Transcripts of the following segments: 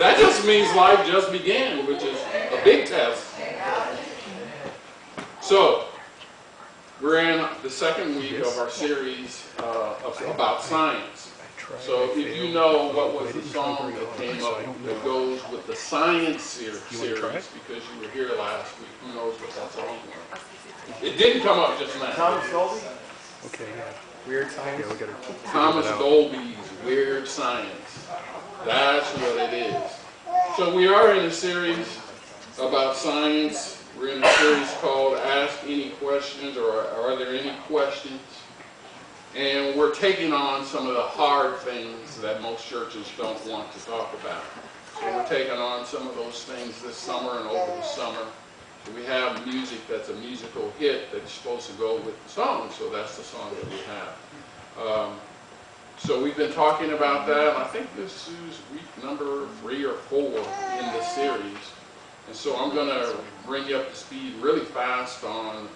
That just means life just began, which is a big test. So, we're in the second week of our series about science. So if you know what was the song that came up that goes with the science series, because you were here last week, who knows what that song was? It didn't come up just now. Thomas Dolby? Okay, yeah. Weird Science? Yeah, we gotta Thomas Dolby's Weird Science. That's what it is. So we are in a series about science. We're in a series called Ask Any Questions, or Are There Any Questions? And we're taking on some of the hard things that most churches don't want to talk about. So we're taking on some of those things this summer and over the summer. So we have music that's a musical hit that's supposed to go with the song, so that's the song that we have. So we've been talking about that. I think this is week number 3 or 4 in this series. And so I'm going to bring you up to speed really fast on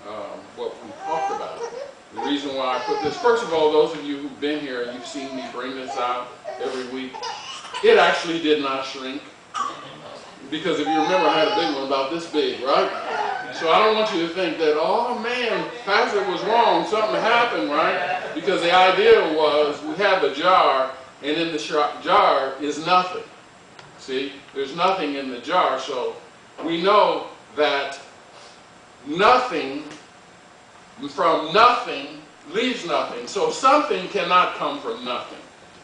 what we talked about. The reason why I put this, first of all, those of you who've been here, you've seen me bring this out every week. It actually did not shrink. Because if you remember, I had a big one about this big, right? So I don't want you to think that, oh man, Pastor was wrong, something happened, right? Because the idea was we have the jar, and in the jar is nothing. See, there's nothing in the jar, so we know that nothing from nothing leaves nothing. So something cannot come from nothing.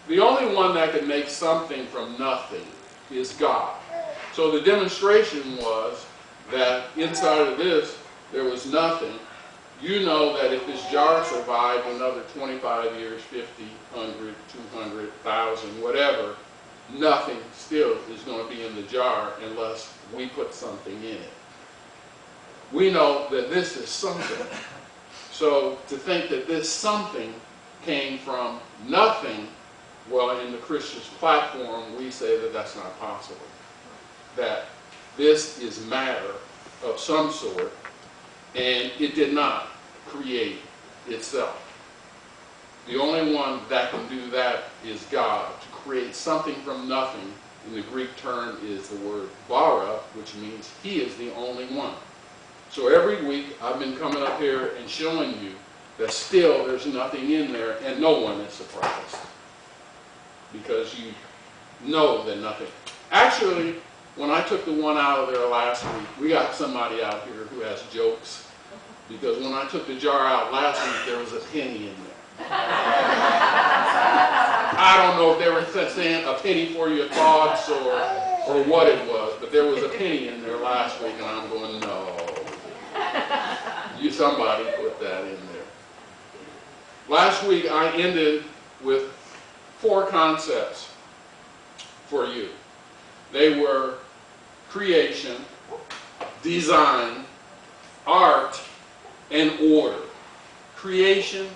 The only one that can make something from nothing is God. So the demonstration was that inside of this, there was nothing. You know that if this jar survived another 25 years, 50, 100, 200, 1,000, whatever, nothing still is going to be in the jar unless we put something in it. We know that this is something. So to think that this something came from nothing, well, in the Christian's platform, we say that that's not possible. That this is matter of some sort, and it did not create itself. The only one that can do that is God. To create something from nothing, in the Greek term is the word bara, which means He is the only one. So every week I've been coming up here and showing you that still there's nothing in there, and no one is surprised. Because you know that nothing. Actually, when I took the one out of there last week, we got somebody out here who has jokes. Because when I took the jar out last week, there was a penny in there. I don't know if they were saying a penny for your thoughts or what it was, but there was a penny in there last week, and I'm going, no. Somebody put that in there. Last week, I ended with 4 concepts for you. They were creation, design, art, and order. Creation,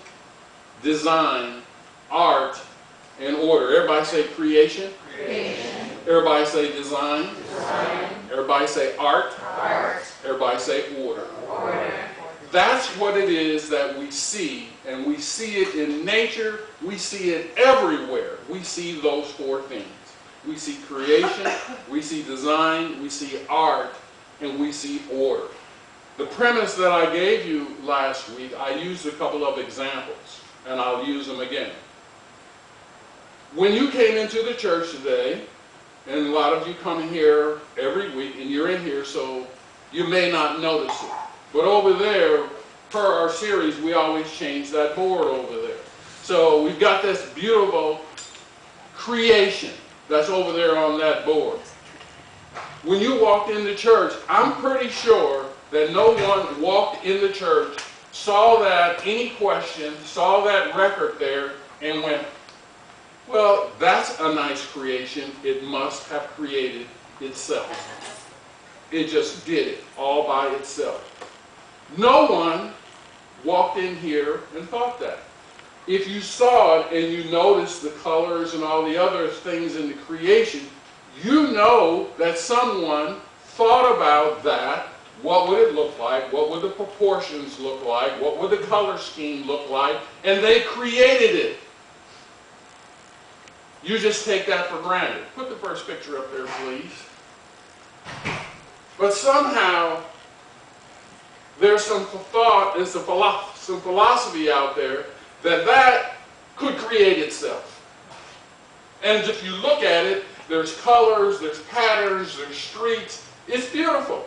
design, art, and order. Everybody say creation. Creation. Everybody say design. Design. Everybody say art. Art. Everybody say order. Order. That's what it is that we see, and we see it in nature. We see it everywhere. We see those 4 things. We see creation, we see design, we see art, and we see order. The premise that I gave you last week, I used a couple of examples, and I'll use them again. When you came into the church today, and a lot of you come in here every week, and you're in here, so you may not notice it. But over there, per our series, we always change that board over there. So we've got this beautiful creation that's over there on that board. When you walked into church, I'm pretty sure that no one walked in the church, saw that, any question, saw that record there, and went, well, that's a nice creation. It must have created itself. It just did it all by itself. No one walked in here and thought that. If you saw it and you noticed the colors and all the other things in the creation, you know that someone thought about that. What would it look like? What would the proportions look like? What would the color scheme look like? And they created it. You just take that for granted. Put the first picture up there, please. But somehow, there's some thought and some philosophy out there that could create itself. And if you look at it, there's colors, there's patterns, there's streets. It's beautiful.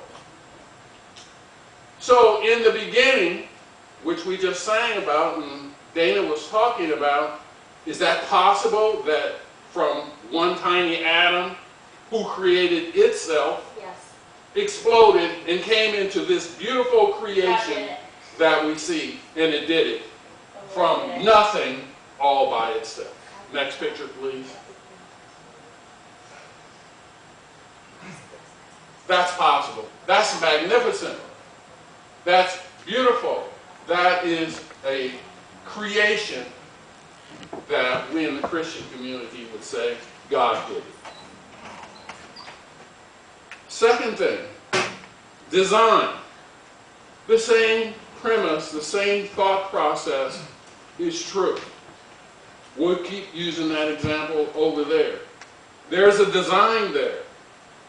So in the beginning, which we just sang about and Dana was talking about, is that possible that from one tiny atom who created itself, yes, exploded and came into this beautiful creation that we see? And it did it from nothing all by itself. Next picture, please. That's possible. That's magnificent. That's beautiful. That is a creation that we in the Christian community would say God did it. Second thing, design. The same premise, the same thought process is true. We'll keep using that example over there. There's a design there.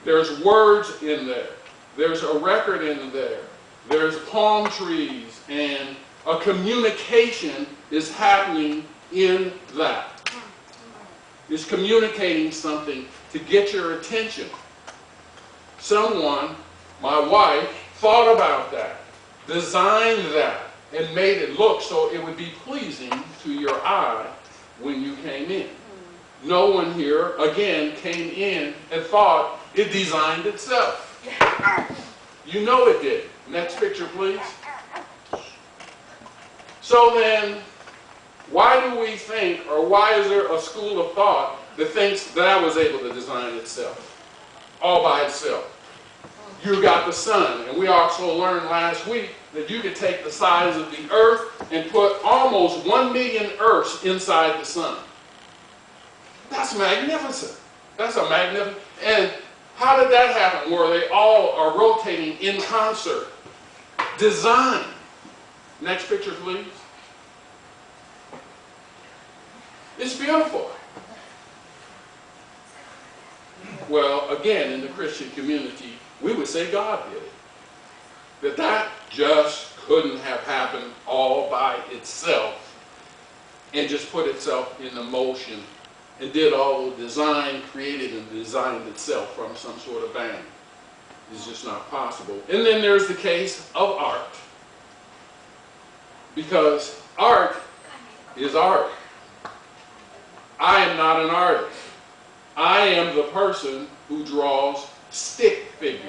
There's words in there. There's a record in there. There's palm trees, and a communication is happening in that. It's communicating something to get your attention. Someone, my wife, thought about that, designed that, and made it look so it would be pleasing to your eye when you came in. No one here, again, came in and thought it designed itself. You know it did. Next picture, please. So then, why do we think, or why is there a school of thought that thinks that was able to design itself, all by itself? You got the sun, and we also learned last week that you could take the size of the earth and put almost 1 million Earths inside the sun. That's magnificent. That's a magnificent. And how did that happen, where they all are rotating in concert? Design. Next picture, please. It's beautiful. Well, again, in the Christian community, we would say God did it. That just couldn't have happened all by itself and just put itself into motion and did all the design, created and designed itself from some sort of bang. It's just not possible. And then there's the case of art. Because art is art. I am not an artist. I am the person who draws stick figures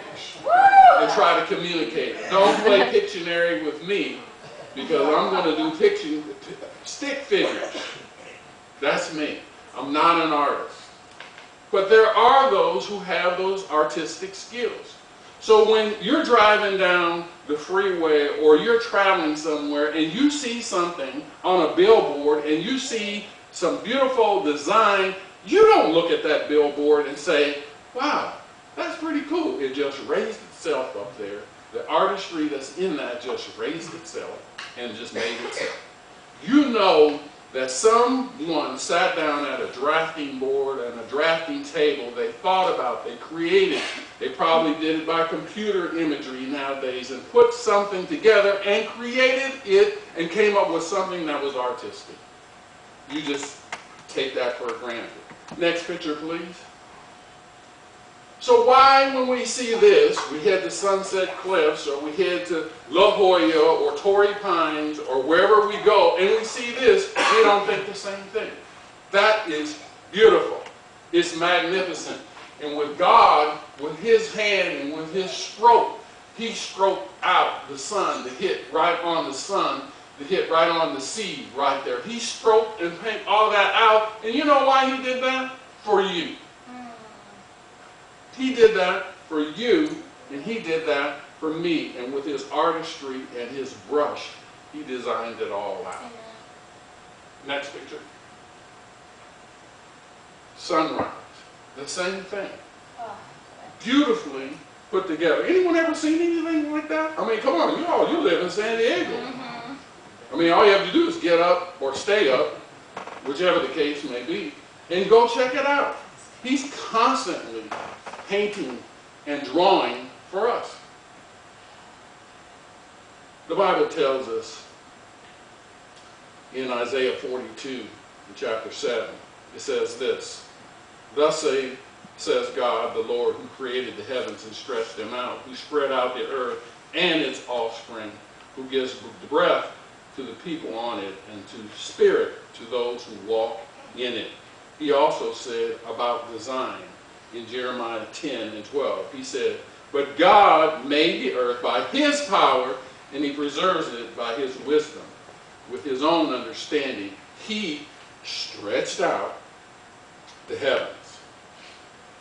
and try to communicate. Don't play Pictionary with me, because I'm going to do stick figures. That's me. I'm not an artist. But there are those who have those artistic skills. So when you're driving down the freeway or you're traveling somewhere and you see something on a billboard and you see some beautiful design, you don't look at that billboard and say, wow, that's pretty cool. It just raised itself up there. The artistry that's in that just raised itself and just made itself. You know that someone sat down at a drafting board and a drafting table, they thought about, they created, they probably did it by computer imagery nowadays, and put something together and created it and came up with something that was artistic. You just take that for granted. Next picture, please. So why, when we see this, we head to Sunset Cliffs, or we head to La Jolla, or Torrey Pines, or wherever we go, and we see this, we don't think the same thing? That is beautiful. It's magnificent. And with God, with His hand and with His stroke, He stroked out the sun to hit right on the sun, to hit right on the seed right there. He stroked and painted all that out. And you know why He did that? For you. He did that for you, and He did that for me. And with His artistry and His brush, He designed it all out. Next picture. Sunrise. The same thing. Beautifully put together. Anyone ever seen anything like that? I mean, come on, you live in San Diego. I mean, all you have to do is get up or stay up, whichever the case may be, And go check it out. He's constantly painting and drawing for us. The Bible tells us in Isaiah 42, in chapter 7, it says this, "Thus says God, the Lord, who created the heavens and stretched them out, who spread out the earth and its offspring, who gives breath to the people on it, and to spirit to those who walk in it." He also said about design in Jeremiah 10 and 12. He said, "But God made the earth by his power, and he preserves it by his wisdom. With his own understanding, he stretched out the heavens."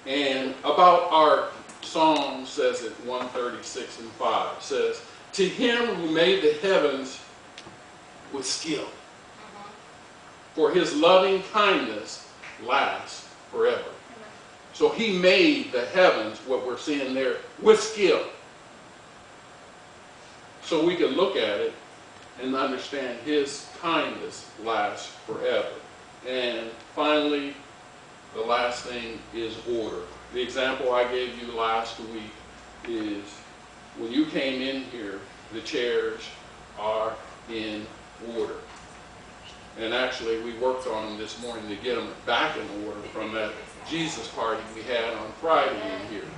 And about art, Psalm says it, 136 and 5, says, "To him who made the heavens with skill, for his loving kindness lasts forever." So he made the heavens, what we're seeing there, with skill. So we can look at it and understand his kindness lasts forever. And finally, the last thing is order. The example I gave you last week is when you came in here, the chairs are in order. And actually, we worked on them this morning to get them back in order from that Jesus party we had on Friday in here.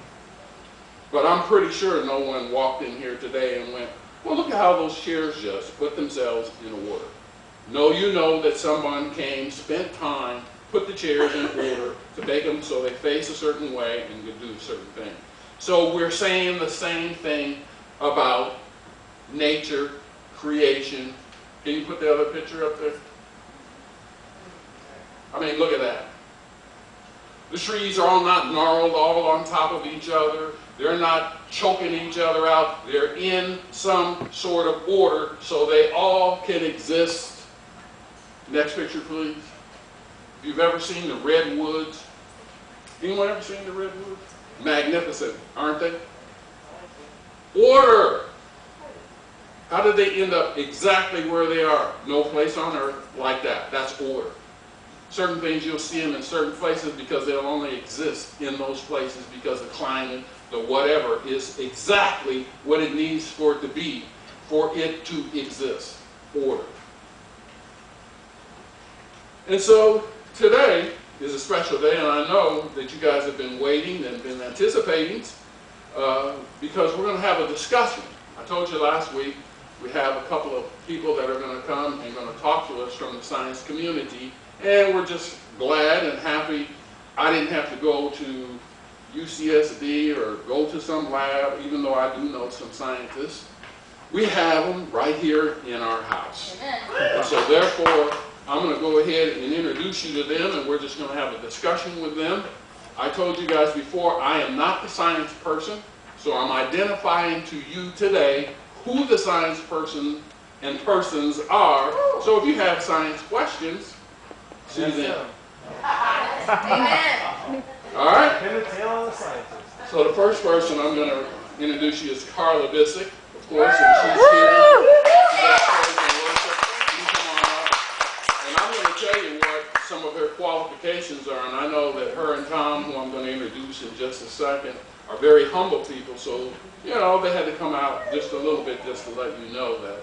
But I'm pretty sure no one walked in here today and went, "Well, look at how those chairs just put themselves in order." No, you know that someone came, spent time, put the chairs in order to make them so they face a certain way and could do a certain thing. So we're saying the same thing about nature, creation. Can you put the other picture up there? I mean, look at that. The trees are all not gnarled all on top of each other. They're not choking each other out. They're in some sort of order so they all can exist. Next picture, please. If you've ever seen the redwoods, anyone ever seen the redwoods? Magnificent, aren't they? Order. How did they end up exactly where they are? No place on earth like that. That's order. Certain things you'll see them in certain places because they'll only exist in those places because the climate, the whatever, is exactly what it needs for it to be, for it to exist. Order. And so today is a special day, and I know that you guys have been waiting and been anticipating because we're going to have a discussion. I told you last week we have a couple of people that are going to come and going to talk to us from the science community, and we're just glad and happy I didn't have to go to UCSD or go to some lab, even though I do know some scientists. We have them right here in our house. And so therefore, I'm going to go ahead and introduce you to them, and we're just going to have a discussion with them. I told you guys before, I am not the science person, so I'm identifying to you today who the science person and persons are. So if you have science questions, see them. Amen. All right? Pin the tail on the scientist. So the first person I'm going to introduce you is Carla Bissick, of course, and she's here. And I'm going to tell you what some of her qualifications are, and I know that her and Tom, who I'm going to introduce in just a second, are very humble people, so, you know, they had to come out just a little bit just to let you know that,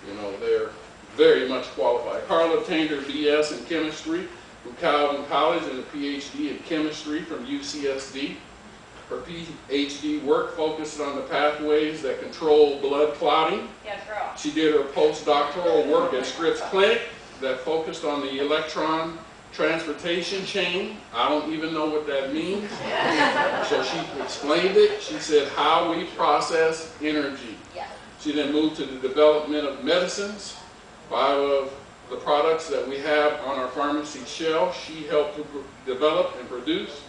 you know, they're very much qualified. Carla obtained her BS in chemistry from Calvin College and a PhD in chemistry from UCSD. Her PhD work focused on the pathways that control blood clotting. Yes, girl. She did her postdoctoral work at Scripps Clinic that focused on the electron transportation chain. I don't even know what that means. So she explained it. She said how we process energy. Yes. She then moved to the development of medicines. 5 of the products that we have on our pharmacy shelf, she helped to develop and produce.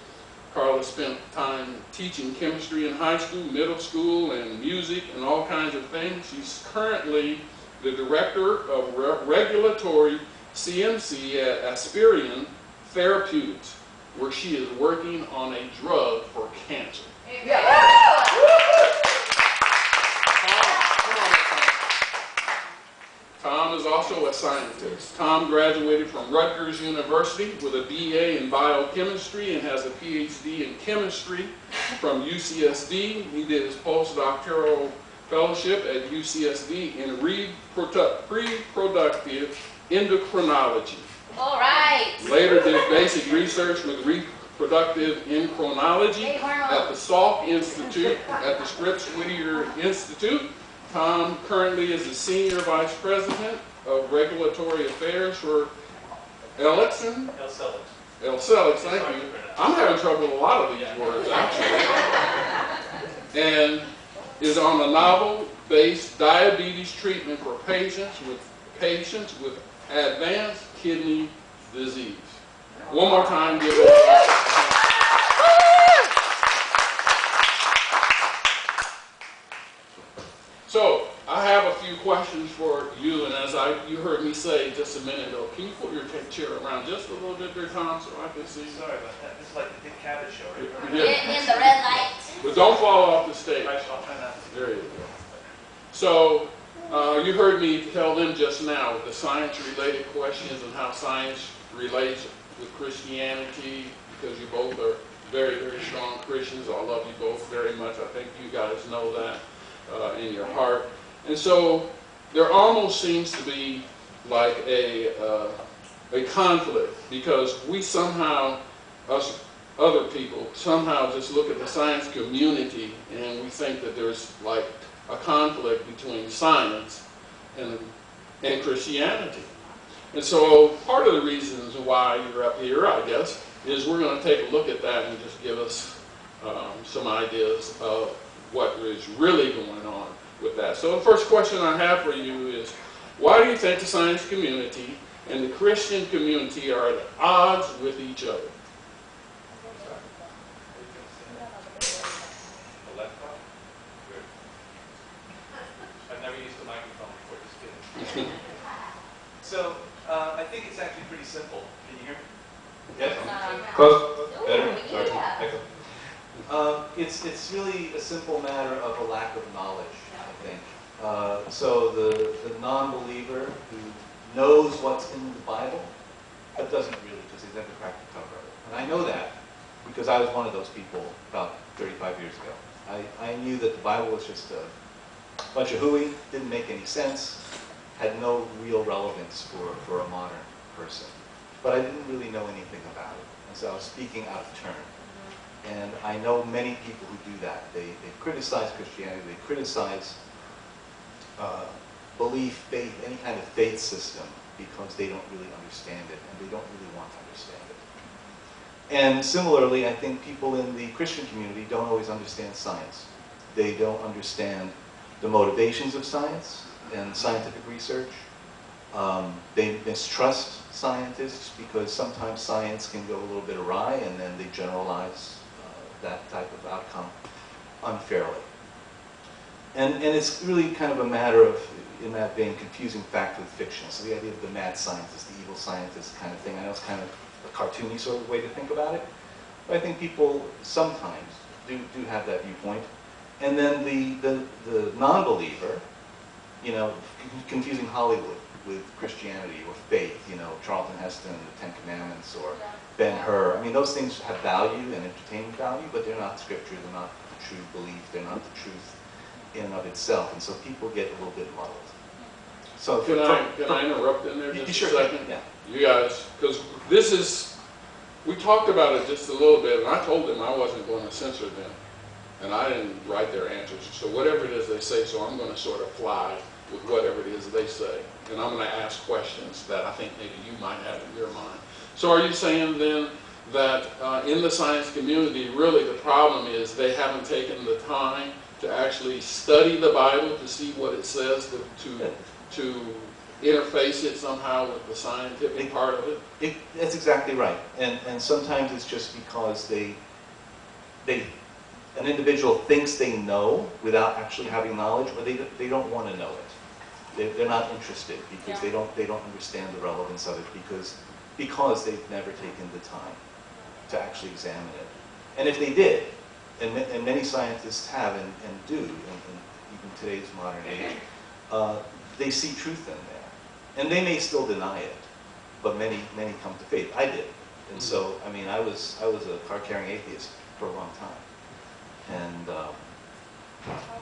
Carla spent time teaching chemistry in high school, middle school, and music and all kinds of things. She's currently the director of regulatory CMC at Aspirion Therapeutics, where she is working on a drug for cancer. Tom, Tom is also a scientist. Tom graduated from Rutgers University with a BA in biochemistry and has a PhD in chemistry from UCSD. He did his postdoctoral fellowship at UCSD in reproductive endocrinology. All right. Later did basic research with reproductive endocrinology at the Salk Institute at the Scripps Whittier Institute. Tom currently is the Senior Vice President of Regulatory Affairs for Elixon. Elixon, thank you. I'm having trouble with a lot of these words, actually. And is on a novel-based diabetes treatment for patients with advanced kidney disease. One more time, give it up. So, I have a few questions for you, and as you heard me say just a minute ago, can you put your chair around just a little bit there, Tom, so I can see? Sorry about that. This is like the Dick Cavett show, right? Get in the red light. But don't fall off the stage. I'll try not to. There you go. So, you heard me tell them just now the science-related questions and how science relates with Christianity, because you both are very, very strong Christians. I love you both very much. I think you guys know that in your heart. And so, there almost seems to be like a conflict, because we somehow, us other people, somehow just look at the science community and we think that there's like a conflict between science and Christianity. And so part of the reasons why you're up here, I guess, is we're going to take a look at that and just give us some ideas of what is really going on with that. So the first question I have for you is, why do you think the science community and the Christian community are at odds with each other? I've never used the microphone before, just kidding. So, I think it's actually pretty simple. Can you hear me? Yes? Close? Better? Sorry. It's really a simple matter of a lack of knowledge, I think. So the non-believer who knows what's in the Bible, but doesn't really, because he's never cracked the cover of it. And I know that because I was one of those people about 35 years ago. I knew that the Bible was just a bunch of hooey, didn't make any sense, had no real relevance for a modern person. But I didn't really know anything about it. And so I was speaking out of turn. And I know many people who do that. They criticize Christianity, they criticize belief, faith, any kind of faith system, because they don't really understand it, and they don't really want to understand it. And similarly, I think people in the Christian community don't always understand science. They don't understand the motivations of science and scientific research. They mistrust scientists because sometimes science can go a little bit awry, and then they generalize that type of outcome unfairly. And it's really kind of a matter of, in that vein, confusing fact with fiction. So the idea of the mad scientist, the evil scientist kind of thing, I know it's kind of a cartoony sort of way to think about it, but I think people sometimes do have that viewpoint. And then the non-believer, you know, confusing Hollywood with Christianity or faith, you know, Charlton Heston, the Ten Commandments, or Ben-Hur. I mean, those things have value and entertainment value, but they're not scripture, they're not the true belief, they're not the truth in and of itself, and so people get a little bit muddled. So can I interrupt in there just sure, a second? Yeah. You guys, because this is, we talked about it just a little bit, and I told them I wasn't going to censor them, and I didn't write their answers. So whatever it is they say, so I'm going to sort of fly with whatever it is they say, and I'm going to ask questions that I think maybe you might have in your mind. So are you saying then that in the science community, really the problem is they haven't taken the time to actually study the Bible to see what it says, to interface it somehow with the scientific part of it? That's exactly right. And sometimes it's just because an individual thinks they know without actually having knowledge, or they don't want to know it. They're not interested because they don't understand the relevance of it, because they've never taken the time to actually examine it. And if they did, and many scientists have and do in even today's modern age, they see truth in there. And they may still deny it, but many come to faith. I did. And so, I mean, I was a card-carrying atheist for a long time. And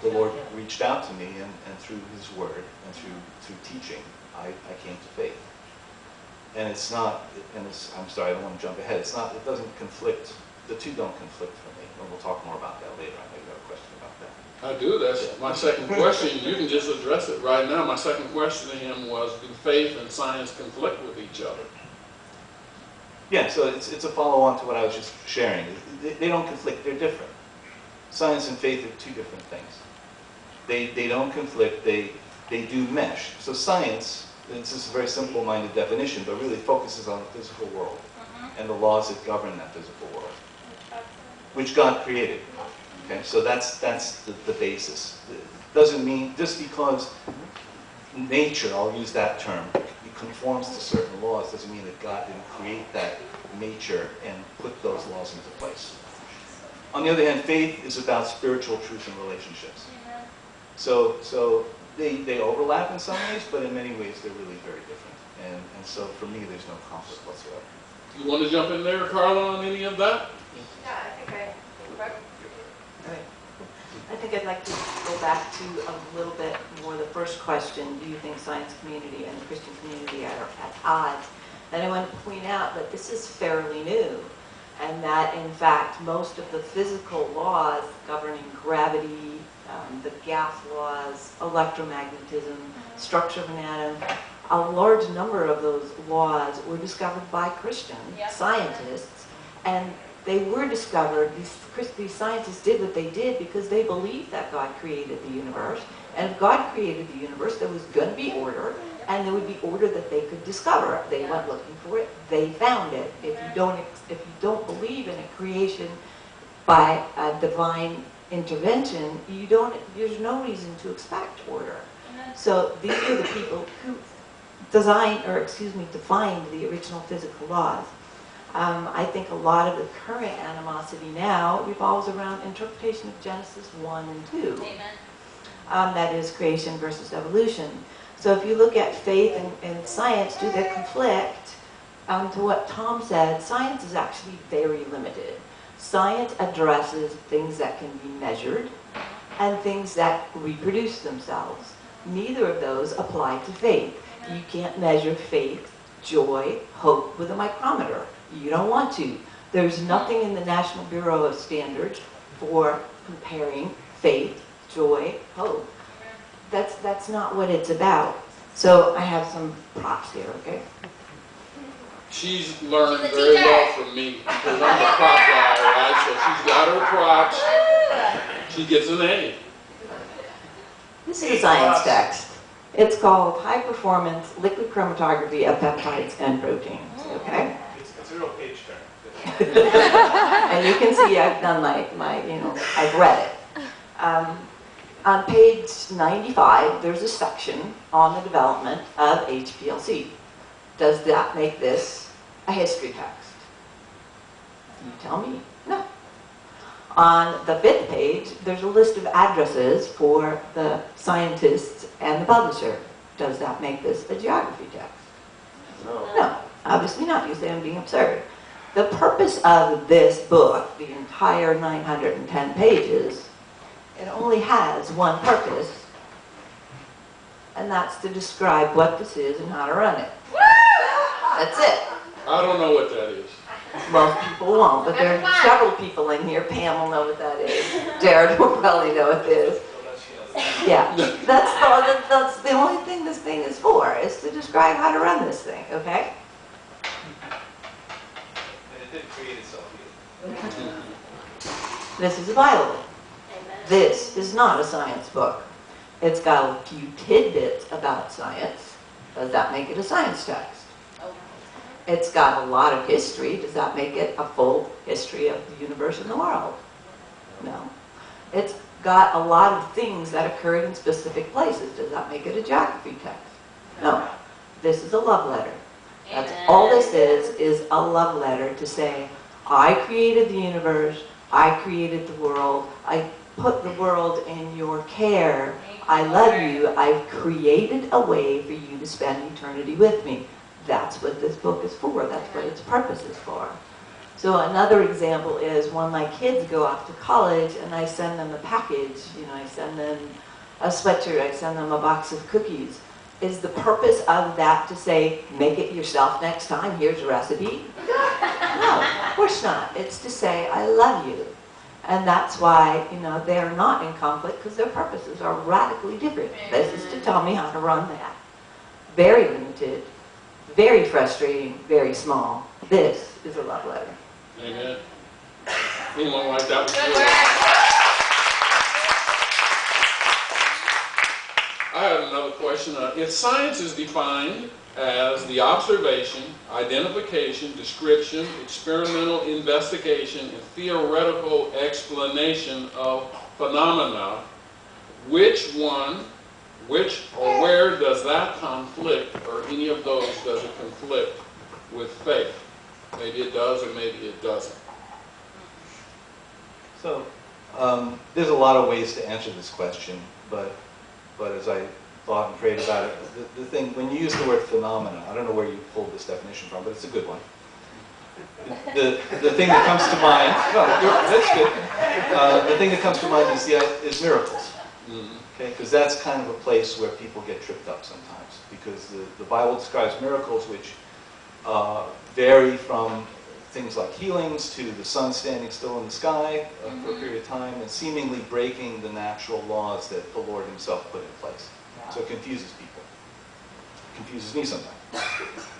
the Lord reached out to me, and through His Word and through teaching, I came to faith. And it's not, I'm sorry, I don't want to jump ahead. It doesn't conflict. The two don't conflict for me. And we'll talk more about that later. I know you have a question about that. I do. That's my second question. You can just address it right now. My second question to him was, do faith and science conflict with each other? Yeah, so it's a follow-on to what I was just sharing. They don't conflict. They're different. Science and faith are two different things. They don't conflict. They do mesh. So science, this is a very simple-minded definition, but really focuses on the physical world and the laws that govern that physical world, which God created. Okay, so that's the basis. It doesn't mean, just because nature, I'll use that term, it conforms to certain laws, doesn't mean that God didn't create that nature and put those laws into place. On the other hand, faith is about spiritual truth and relationships. So they overlap in some ways, but in many ways they're really very different. And so for me, there's no conflict whatsoever. You want to jump in there, Carla, on any of that? Yeah, I think I'd like to go back to a little bit more the first question. Do you think science community and the Christian community are at odds? And I want to point out that this is fairly new, and that in fact most of the physical laws governing gravity, the gas laws, electromagnetism, structure of an atom, a large number of those laws were discovered by Christian scientists, and they were discovered, these scientists did what they did because they believed that God created the universe, and if God created the universe, there was going to be order, and there would be order that they could discover. They went looking for it, they found it. If you don't believe in a creation by a divine intervention, there's no reason to expect order. So these are the people who defined the original physical laws. I think a lot of the current animosity now revolves around interpretation of Genesis 1 and 2. Amen. That is creation versus evolution. So if you look at faith and science, do they conflict? To what Tom said, science is actually very limited. Science addresses things that can be measured and things that reproduce themselves. Neither of those apply to faith. You can't measure faith, joy, hope with a micrometer. You don't want to. There's nothing in the National Bureau of Standards for comparing faith, joy, hope. That's not what it's about. So I have some props here, okay? She's learned very well from me because I'm a prop guy, right? So she's got her props. She gets an A. This is a science text. It's called High Performance Liquid Chromatography of Peptides and Proteins, okay? It's a real page turn. And you can see I've done I've read it. On page 95, there's a section on the development of HPLC. Does that make this a history text? You tell me. No. On the 5th page, there's a list of addresses for the scientists and the publisher. Does that make this a geography text? No, obviously not. You say I'm being absurd. The purpose of this book, the entire 910 pages, it only has one purpose, and that's to describe what this is and how to run it. That's it. I don't know what that is. Most people won't, but there are several people in here. Pam will know what that is. Jared will probably know what it is. Yeah, that's the only thing this thing is for, is to describe how to run this thing, okay? And it didn't create itself either. This is a Bible. This is not a science book. It's got a few tidbits about science. Does that make it a science text? It's got a lot of history. Does that make it a full history of the universe and the world? No. It's got a lot of things that occurred in specific places. Does that make it a geography text? No. This is a love letter. That's all this is a love letter to say, I created the universe, I created the world, I put the world in your care. I love you. I've created a way for you to spend eternity with me. That's what this book is for. That's what its purpose is for. So another example is when my kids go off to college and I send them a package, I send them a sweatshirt, I send them a box of cookies. Is the purpose of that to say, make it yourself next time, here's a recipe? No, of course not. It's to say, I love you. And that's why, they're not in conflict, because their purposes are radically different. This is to tell me how to run that. Very limited, very frustrating, very small. This is a love letter. Amen. Anyone like that? Good work. I have another question. If science is defined as the observation, identification, description, experimental investigation, and theoretical explanation of phenomena, which or where does that conflict, or any of those, does it conflict with faith? Maybe it does, or maybe it doesn't. So, there's a lot of ways to answer this question, but as I thought and prayed about it, the thing, when you use the word phenomena, I don't know where you pulled this definition from, but it's a good one. The thing that comes to mind, that's good. The thing that comes to mind is miracles. Okay, because that's kind of a place where people get tripped up sometimes, because the Bible describes miracles which vary from things like healings to the sun standing still in the sky for a period of time and seemingly breaking the natural laws that the Lord himself put in place. So it confuses people. It confuses me sometimes.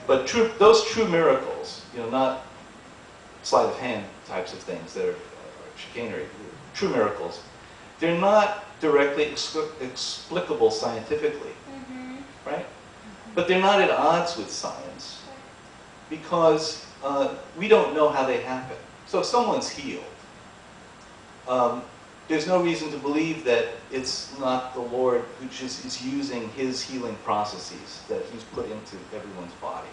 But those true miracles, not sleight of hand types of things that are chicanery, true miracles, they're not directly explicable scientifically, right? But they're not at odds with science, because we don't know how they happen. So if someone's healed, there's no reason to believe that it's not the Lord who just is using his healing processes that he's put into everyone's body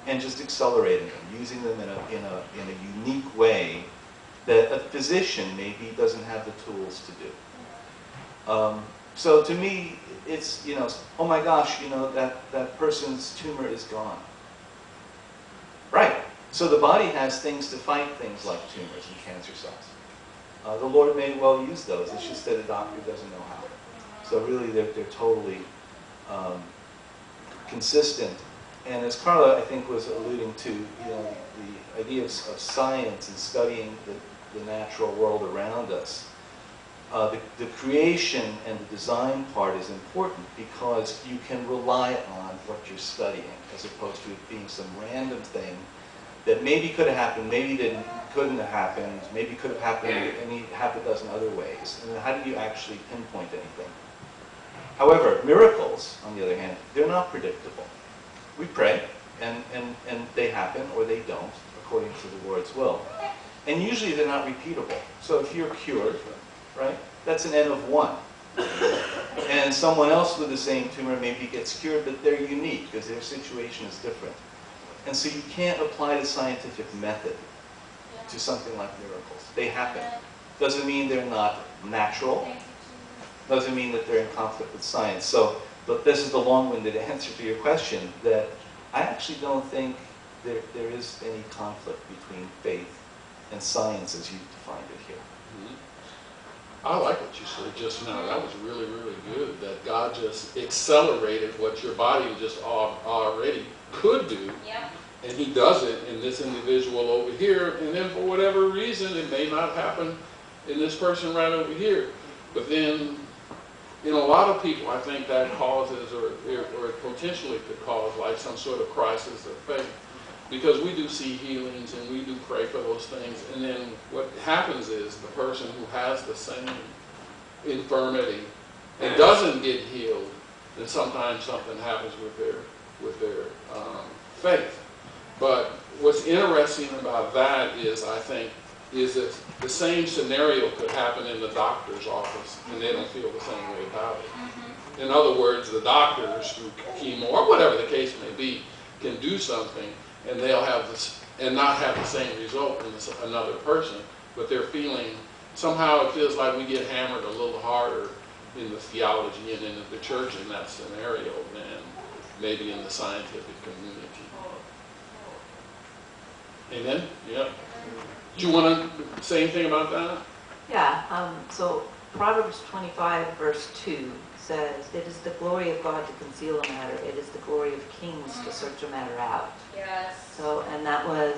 and just accelerating them, using them in a unique way that a physician maybe doesn't have the tools to do. So to me, it's, oh my gosh, that person's tumor is gone. Right. So the body has things to fight things like tumors and cancer cells. The Lord may well use those. It's just that a doctor doesn't know how. So really, they're totally consistent. And as Carla, I think, was alluding to, the idea of science and studying the natural world around us. The creation and the design part is important because you can rely on what you're studying, as opposed to it being some random thing that maybe could have happened, maybe couldn't have happened, maybe could have happened any half a dozen other ways. And how do you actually pinpoint anything? However, miracles, on the other hand, they're not predictable. We pray, and they happen or they don't, according to the Lord's will. And usually they're not repeatable. So if you're cured, right, that's an N of 1. And someone else with the same tumor maybe gets cured, but they're unique because their situation is different. And so you can't apply the scientific method to something like miracles. They happen. Doesn't mean they're not natural. Doesn't mean that they're in conflict with science. So, but this is the long-winded answer to your question, that I actually don't think there is any conflict between faith and science as you defined it here. I like what you said just now. That was really, really good. That God just accelerated what your body just already could do. Yep. And he does it in this individual over here. And then for whatever reason, it may not happen in this person right over here. But then, in a lot of people, I think that causes, or it potentially could cause, like some sort of crisis of faith. Because we do see healings and we do pray for those things. And then what happens is the person who has the same infirmity and doesn't get healed, then sometimes something happens with their faith. But what's interesting about that is, I think, is that the same scenario could happen in the doctor's office and they don't feel the same way about it. In other words, the doctors, through chemo or whatever the case may be, can do something and they'll have this and not have the same result in another person, but they're feeling somehow it feels like we get hammered a little harder in the theology and in the church in that scenario than maybe in the scientific community. Amen? Yeah. Do you want to say anything about that? Yeah, so Proverbs 25 verse 2 says, "It is the glory of God to conceal a matter. It is the glory of kings to search a matter out." Yes. So, and that was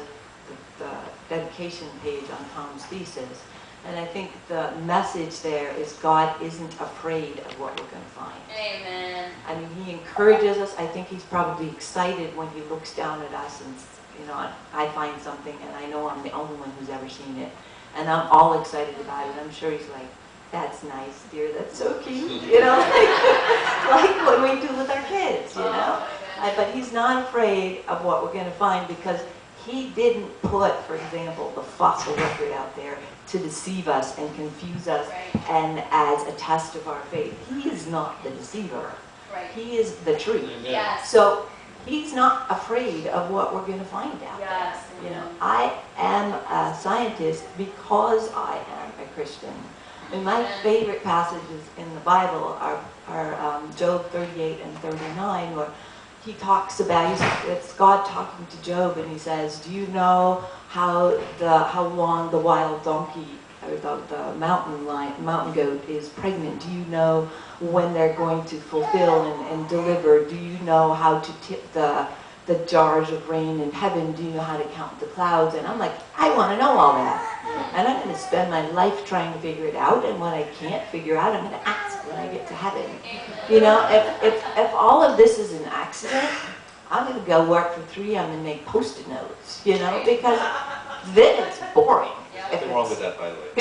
the dedication page on Tom's thesis. And I think the message there is God isn't afraid of what we're going to find. Amen. I mean, he encourages us. I think he's probably excited when he looks down at us and, you know, I find something and I know I'm the only one who's ever seen it. And I'm all excited about it. I'm sure he's like, "That's nice, dear. That's so cute." You know, like what we do with our kids, you know. But he's not afraid of what we're going to find because he didn't put, for example, the fossil record out there to deceive us and confuse us and as a test of our faith. He is not the deceiver. Right. He is the truth. Amen. Yes. So he's not afraid of what we're going to find out there. Yes. You know, I am a scientist because I am a Christian. And my favorite passages in the Bible are Job 38 and 39, where he talks about, it's God talking to Job, and he says, "Do you know how long the wild donkey or the mountain goat is pregnant? Do you know when they're going to fulfill and deliver? Do you know how to tip the jars of rain in heaven? Do you know how to count the clouds?" And I'm like, I want to know all that. And I'm going to spend my life trying to figure it out. And when I can't figure out, I'm going to ask when I get to heaven. You know, if all of this is an accident, I'm going to go work for 3M and make Post-it notes, you know, because then it's boring. Nothing wrong with that, by the way.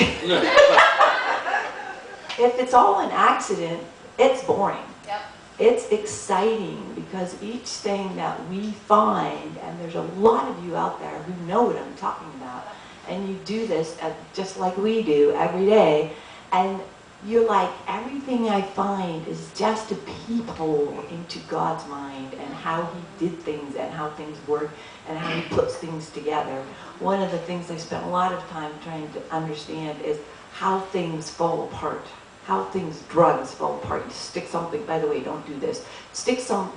If it's all an accident, it's boring. Yep. It's exciting because each thing that we find, and there's a lot of you out there who know what I'm talking about, and you do this just like we do every day, and you're like, everything I find is just a peephole into God's mind and how he did things and how things work and how he puts things together. One of the things I spent a lot of time trying to understand is how things fall apart. How drugs fall apart. You stick something, by the way, don't do this. Stick some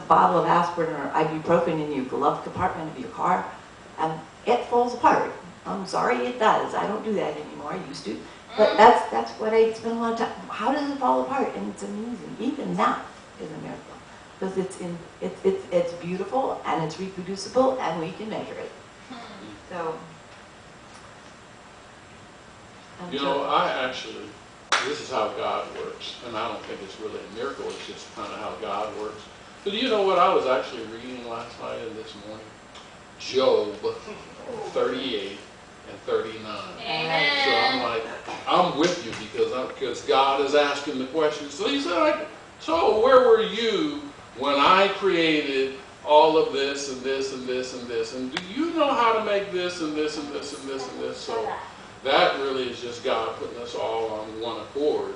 bottle of aspirin or ibuprofen in your glove compartment of your car, and it falls apart. I'm sorry, it does. I don't do that anymore. I used to. But that's what I spend a lot of time. How does it fall apart? And it's amazing. Even that is a miracle. Because it's beautiful and it's reproducible and we can measure it. So You know, this is how God works, and I don't think it's really a miracle, it's just kind of how God works. But you know what I was actually reading last night and this morning? Job 38 and 39. Amen. So I'm like, I'm with you because God is asking the question. So he said, so where were you when I created all of this and this and this and this? And do you know how to make this and this and this and this and this? So that really is just God putting us all on one accord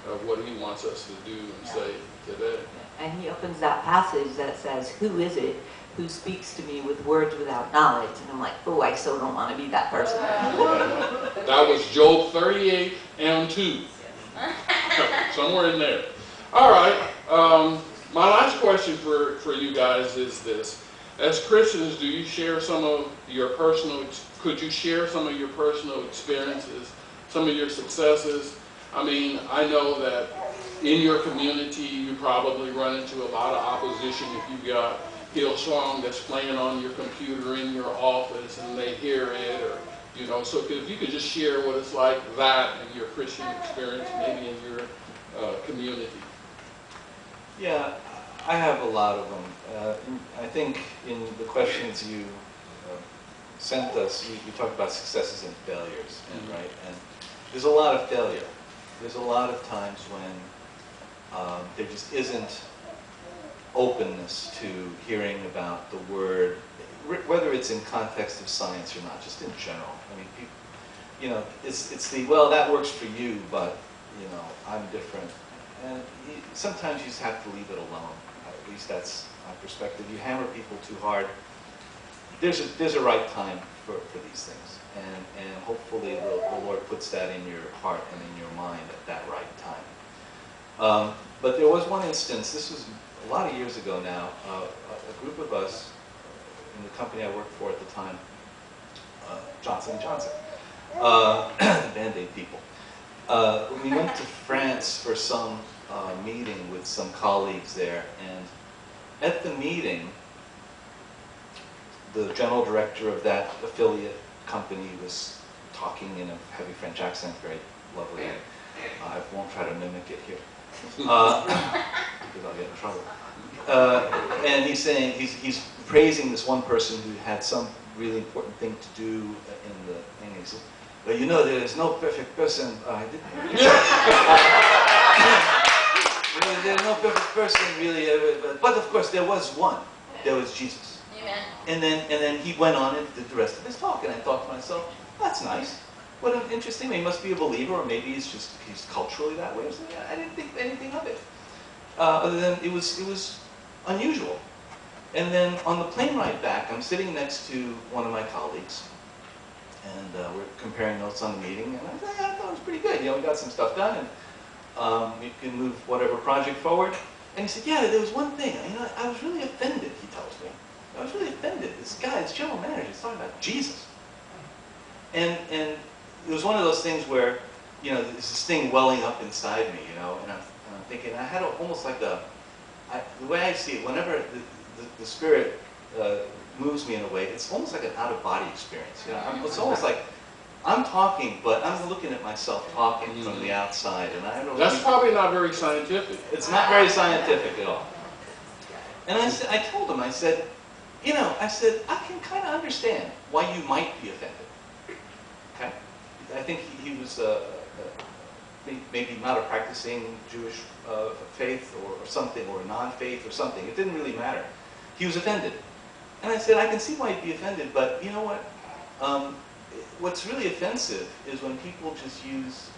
of what he wants us to do and say today. And he opens that passage that says, "Who is it who speaks to me with words without knowledge?" And I'm like, oh, I so don't want to be that person. That was Job 38 and 2. Somewhere in there. All right. My last question for you guys is this. As Christians, do you share some of your could you share some of your personal experiences, some of your successes? I mean, I know that in your community, you probably run into a lot of opposition if you've got Hillsong that's playing on your computer in your office and they hear it, or, you know, so if you could just share what it's like that in your Christian experience, maybe in your community. Yeah, I have a lot of them. I think in the questions you sent us, you talked about successes and failures, and, right? And there's a lot of failure. There's a lot of times when there just isn't openness to hearing about the word, whether it's in context of science or not, just in general. I mean, people, you know, it's the, well, that works for you, but, you know, I'm different. And sometimes you just have to leave it alone. At least that's my perspective. You hammer people too hard. There's a right time for these things. And hopefully the Lord Lord puts that in your heart and in your mind at that right time. But there was one instance, this was a lot of years ago now, a group of us in the company I worked for at the time, Johnson & Johnson, Band-Aid people. We went to France for some meeting with some colleagues there, and at the meeting, the general director of that affiliate company was talking in a heavy French accent, very lovely. I won't try to mimic it here, because I'll get in trouble. And he's saying, he's praising this one person who had some really important thing to do in the thing. He says, well, you know, there is no perfect person. There's no perfect person, really. But of course, there was one. There was Jesus. Amen. And then he went on and did the rest of his talk. And I thought to myself, that's nice. What an interesting. He must be a believer, or maybe he's culturally that way. So, yeah, I didn't think anything of it. Other than it was unusual. And then on the plane ride back, I'm sitting next to one of my colleagues, and we're comparing notes on the meeting. And I said, yeah, I thought it was pretty good. You know, we got some stuff done, and we can move whatever project forward. And he said, yeah, there was one thing. You know, I was really offended. He tells me, I was really offended. This guy, this general manager, is talking about Jesus. And it was one of those things where, you know, there's this thing welling up inside me, you know, and I'm thinking, I had almost like the way I see it, whenever the Spirit moves me in a way, it's almost like an out-of-body experience. You know, it's almost like I'm talking, but I'm looking at myself talking from the outside, and I don't know. That's probably not very scientific. It's not very scientific at all. And I told him, I said, you know, I can kind of understand why you might be offended. Okay, I think he was maybe not a practicing Jewish faith or something, or non-faith or something. It didn't really matter. He was offended. And I said, I can see why you'd be offended, but you know what? What's really offensive is when people just use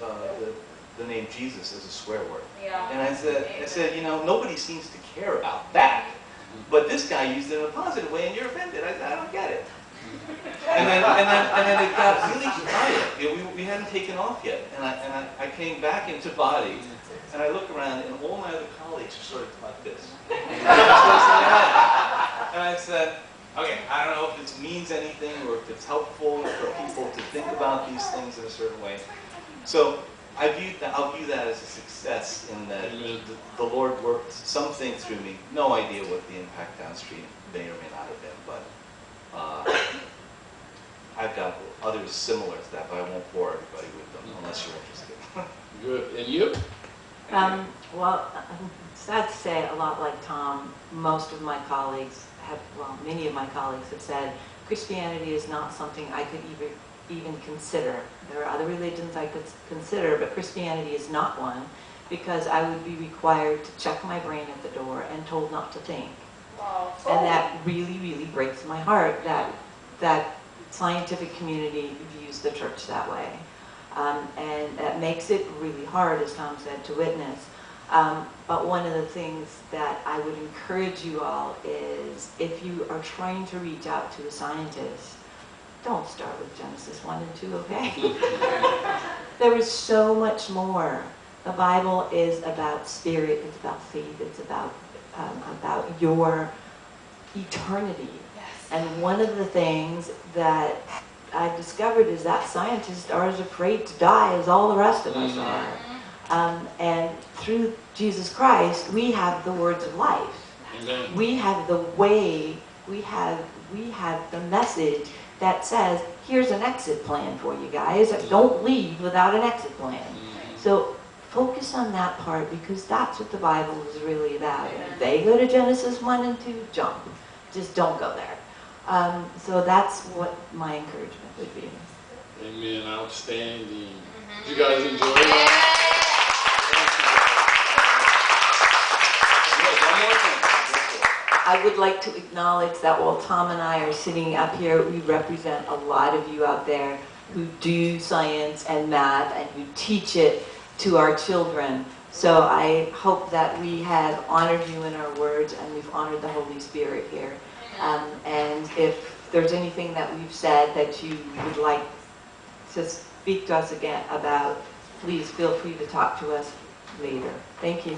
the name Jesus as a swear word. Yeah. And I said, you know, nobody seems to care about that. But this guy used it in a positive way, and you're offended. I don't get it. And then it got really quiet. You know, we hadn't taken off yet, and I came back into body, and I look around, and all my other colleagues are sort of like this. And I said, okay, I don't know if this means anything or if it's helpful for people to think about these things in a certain way. So I'll view that as a success in that the Lord worked something through me. No idea what the impact downstream may or may not have been, but I've got others similar to that, but I won't bore everybody with them unless you're interested. Good. And you? Well, sad to say, a lot like Tom, most of my colleagues have, well, many of my colleagues have said, Christianity is not something I could even consider. There are other religions I could consider, but Christianity is not one, because I would be required to check my brain at the door and told not to think. Wow. And that really, really breaks my heart that scientific community views the church that way. And that makes it really hard, as Tom said, to witness. But one of the things that I would encourage you all is, if you are trying to reach out to a scientist, don't start with Genesis 1 and 2, okay? There is so much more. The Bible is about spirit, it's about faith, it's about your eternity. Yes. And one of the things that I've discovered is that scientists are as afraid to die as all the rest of us are. And through Jesus Christ, we have the words of life. Amen. We have the way, we have the message that says, here's an exit plan for you guys. Don't leave without an exit plan. So focus on that part, because that's what the Bible is really about. And if they go to Genesis 1 and 2, jump. Just don't go there. So that's what my encouragement would be. Amen. Outstanding. Did you guys enjoy that? I would like to acknowledge that while Tom and I are sitting up here, we represent a lot of you out there who do science and math and who teach it to our children. So I hope that we have honored you in our words, and we've honored the Holy Spirit here. And if there's anything that we've said that you would like to speak to us again about, please feel free to talk to us later. Thank you.